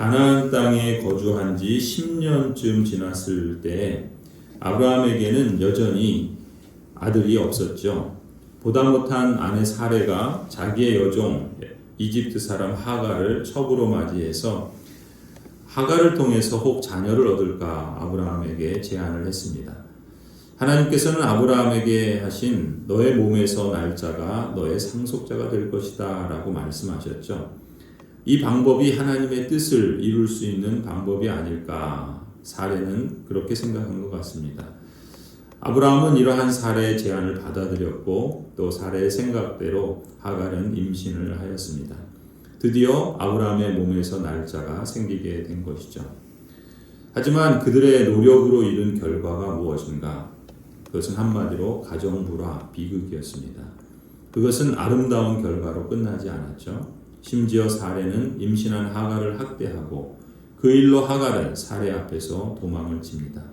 가나안 땅에 거주한 지 10년쯤 지났을 때 아브라함에게는 여전히 아들이 없었죠. 보다 못한 아내 사레가 자기의 여종 이집트 사람 하갈을 첩으로 맞이해서 하갈을 통해서 혹 자녀를 얻을까 아브라함에게 제안을 했습니다. 하나님께서는 아브라함에게 하신 너의 몸에서 날 자가 너의 상속자가 될 것이다 라고 말씀하셨죠. 이 방법이 하나님의 뜻을 이룰 수 있는 방법이 아닐까 사레는 그렇게 생각한 것 같습니다. 아브라함은 이러한 사레의 제안을 받아들였고 또 사레의 생각대로 하갈은 임신을 하였습니다. 드디어 아브라함의 몸에서 날짜가 생기게 된 것이죠. 하지만 그들의 노력으로 이룬 결과가 무엇인가? 그것은 한마디로 가정불화, 비극이었습니다. 그것은 아름다운 결과로 끝나지 않았죠. 심지어 사레는 임신한 하갈을 학대하고 그 일로 하갈은 사레 앞에서 도망을 칩니다.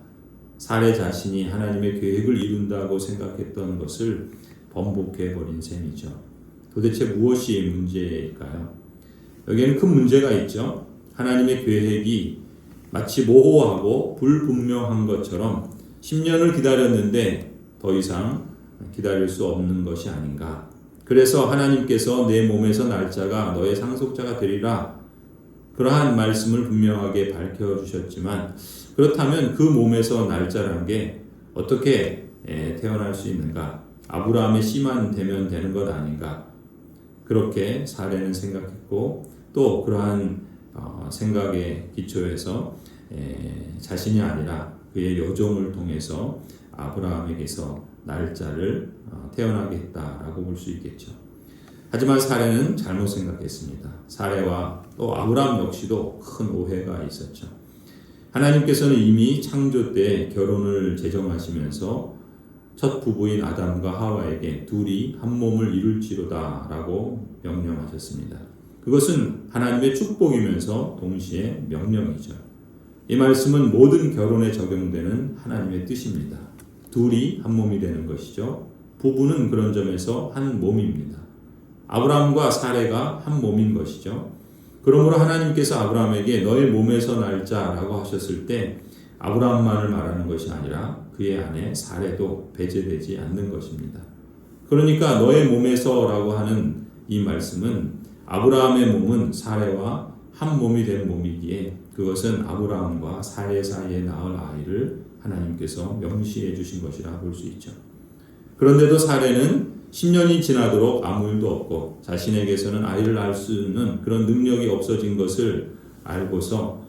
사레 자신이 하나님의 계획을 이룬다고 생각했던 것을 번복해버린 셈이죠. 도대체 무엇이 문제일까요? 여기에는 큰 문제가 있죠. 하나님의 계획이 마치 모호하고 불분명한 것처럼 10년을 기다렸는데 더 이상 기다릴 수 없는 것이 아닌가. 그래서 하나님께서 내 몸에서 날짜가 너의 상속자가 되리라 그러한 말씀을 분명하게 밝혀주셨지만 그렇다면 그 몸에서 날짜란 게 어떻게 태어날 수 있는가? 아브라함의 씨만 되면 되는 것 아닌가? 그렇게 사레는 생각했고 또 그러한 생각에 기초해서 자신이 아니라 그의 여종을 통해서 아브라함에게서 날짜를 태어나게 했다라고 볼 수 있겠죠. 하지만 사레는 잘못 생각했습니다. 사레와 또 아브라함 역시도 큰 오해가 있었죠. 하나님께서는 이미 창조 때 결혼을 제정하시면서 첫 부부인 아담과 하와에게 둘이 한 몸을 이룰지로다 라고 명령하셨습니다. 그것은 하나님의 축복이면서 동시에 명령이죠. 이 말씀은 모든 결혼에 적용되는 하나님의 뜻입니다. 둘이 한 몸이 되는 것이죠. 부부는 그런 점에서 한 몸입니다. 아브라함과 사레가 한 몸인 것이죠. 그러므로 하나님께서 아브라함에게 너의 몸에서 날짜라고 하셨을 때 아브라함만을 말하는 것이 아니라 그의 아내 사레도 배제되지 않는 것입니다. 그러니까 너의 몸에서라고 하는 이 말씀은 아브라함의 몸은 사레와 한 몸이 된 몸이기에 그것은 아브라함과 사레 사이에 낳을 아이를 하나님께서 명시해 주신 것이라 볼 수 있죠. 그런데도 사레는 10년이 지나도록 아무 일도 없고 자신에게서는 아이를 낳을 수 있는 그런 능력이 없어진 것을 알고서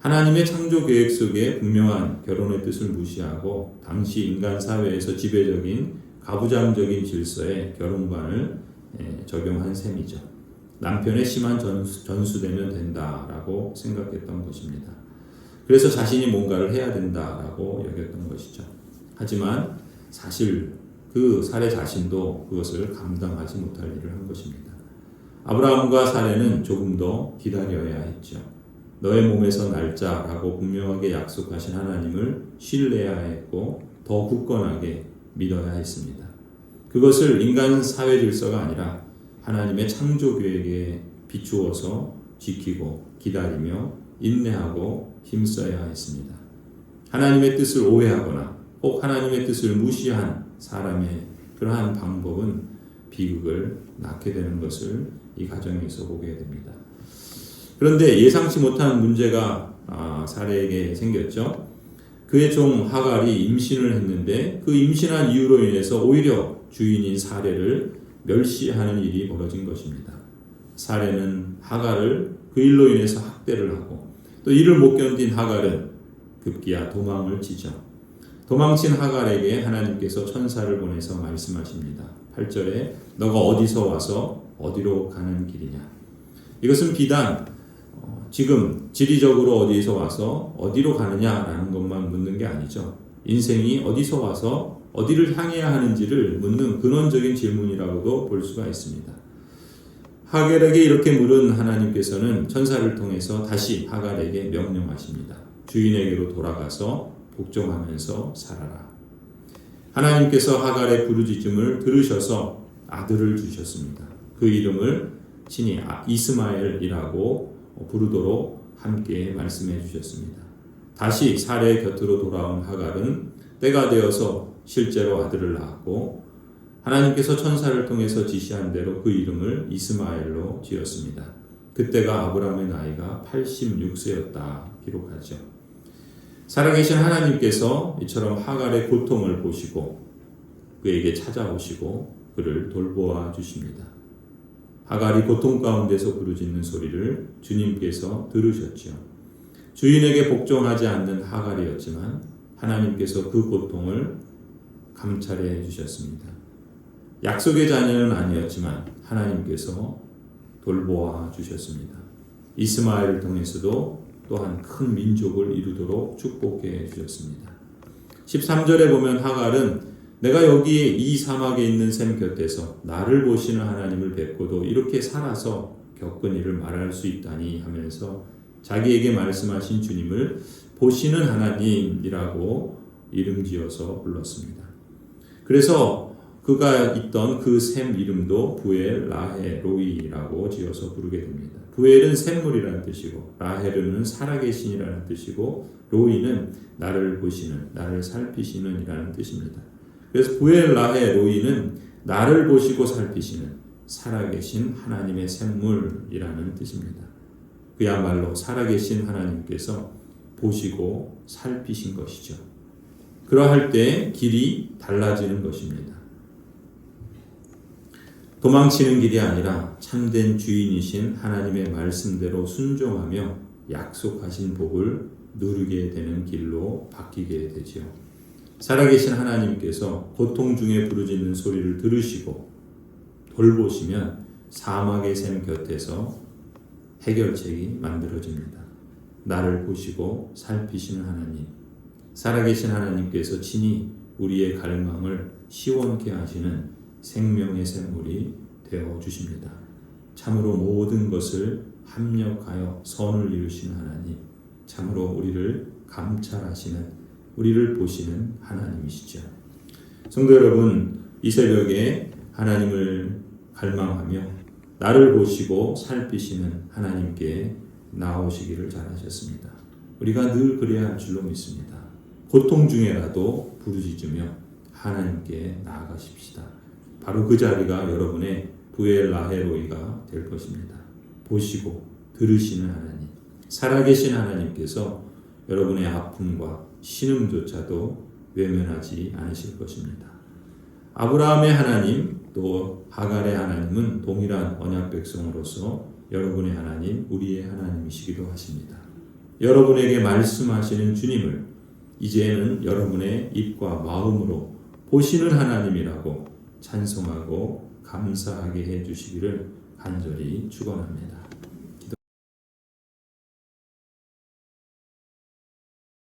하나님의 창조 계획 속에 분명한 결혼의 뜻을 무시하고 당시 인간 사회에서 지배적인 가부장적인 질서의 결혼관을 적용한 셈이죠. 남편의 심한 전수되면 된다라고 생각했던 것입니다. 그래서 자신이 뭔가를 해야 된다라고 여겼던 것이죠. 하지만 사실 그 사레 자신도 그것을 감당하지 못할 일을 한 것입니다. 아브라함과 사레는 조금 더 기다려야 했죠. 너의 몸에서 날짜라고 분명하게 약속하신 하나님을 신뢰해야 했고 더 굳건하게 믿어야 했습니다. 그것을 인간 사회 질서가 아니라 하나님의 창조 계획에 비추어서 지키고 기다리며 인내하고 힘써야 했습니다. 하나님의 뜻을 오해하거나 혹 하나님의 뜻을 무시한 사람의 그러한 방법은 비극을 낳게 되는 것을 이 가정에서 보게 됩니다. 그런데 예상치 못한 문제가 사레에게 생겼죠. 그의 종 하갈이 임신을 했는데 그 임신한 이유로 인해서 오히려 주인인 사레를 멸시하는 일이 벌어진 것입니다. 사레는 하갈을 그 일로 인해서 학대를 하고 또 이를 못 견딘 하갈은 급기야 도망을 치죠. 도망친 하갈에게 하나님께서 천사를 보내서 말씀하십니다. 8절에 너가 어디서 와서 어디로 가는 길이냐. 이것은 비단 지금 지리적으로 어디서 와서 어디로 가느냐라는 것만 묻는 게 아니죠. 인생이 어디서 와서 어디를 향해야 하는지를 묻는 근원적인 질문이라고도 볼 수가 있습니다. 하갈에게 이렇게 물은 하나님께서는 천사를 통해서 다시 하갈에게 명령하십니다. 주인에게로 돌아가서 복종하면서 살아라. 하나님께서 하갈의 부르짖음을 들으셔서 아들을 주셨습니다. 그 이름을 친히 이스마엘이라고 부르도록 함께 말씀해 주셨습니다. 다시 사레의 곁으로 돌아온 하갈은 때가 되어서 실제로 아들을 낳았고 하나님께서 천사를 통해서 지시한 대로 그 이름을 이스마엘로 지었습니다. 그때가 아브라함의 나이가 86세였다 기록하죠. 살아계신 하나님께서 이처럼 하갈의 고통을 보시고 그에게 찾아오시고 그를 돌보아 주십니다. 하갈이 고통 가운데서 부르짖는 소리를 주님께서 들으셨죠. 주인에게 복종하지 않는 하갈이었지만 하나님께서 그 고통을 감찰해 주셨습니다. 약속의 자녀는 아니었지만 하나님께서 돌보아 주셨습니다. 이스마엘을 통해서도 또한 큰 민족을 이루도록 축복해 주셨습니다. 13절에 보면 하갈은 내가 여기 이 사막에 있는 샘 곁에서 나를 보시는 하나님을 뵙고도 이렇게 살아서 겪은 일을 말할 수 있다니 하면서 자기에게 말씀하신 주님을 보시는 하나님이라고 이름 지어서 불렀습니다. 그래서 그가 있던 그 샘 이름도 부엘 라헬 로이라고 지어서 부르게 됩니다. 부엘은 샘물이라는 뜻이고 라헬은 살아계신이라는 뜻이고 로이는 나를 보시는, 나를 살피시는 이라는 뜻입니다. 그래서 부엘 라헬 로이는 나를 보시고 살피시는 살아계신 하나님의 샘물이라는 뜻입니다. 그야말로 살아계신 하나님께서 보시고 살피신 것이죠. 그러할 때 길이 달라지는 것입니다. 도망치는 길이 아니라 참된 주인이신 하나님의 말씀대로 순종하며 약속하신 복을 누리게 되는 길로 바뀌게 되지요. 살아계신 하나님께서 고통 중에 부르짖는 소리를 들으시고 돌보시면 사막의 샘 곁에서 해결책이 만들어집니다. 나를 보시고 살피시는 하나님, 살아계신 하나님께서 친히 우리의 갈망을 시원케 하시는 생명의 샘물이 되어 주십니다. 참으로 모든 것을 합력하여 선을 이루시는 하나님, 참으로 우리를 감찰하시는, 우리를 보시는 하나님이시죠. 성도 여러분, 이 새벽에 하나님을 갈망하며 나를 보시고 살피시는 하나님께 나오시기를 잘하셨습니다. 우리가 늘 그래야 할 줄로 믿습니다. 고통 중에라도 부르짖으며 하나님께 나아가십시다. 바로 그 자리가 여러분의 부엘 라헬로이가 될 것입니다. 보시고 들으시는 하나님, 살아계신 하나님께서 여러분의 아픔과 신음조차도 외면하지 않으실 것입니다. 아브라함의 하나님 또 하갈의 하나님은 동일한 언약 백성으로서 여러분의 하나님, 우리의 하나님이시기도 하십니다. 여러분에게 말씀하시는 주님을 이제는 여러분의 입과 마음으로 보시는 하나님이라고 찬송하고 감사하게 해주시기를 간절히 축원합니다.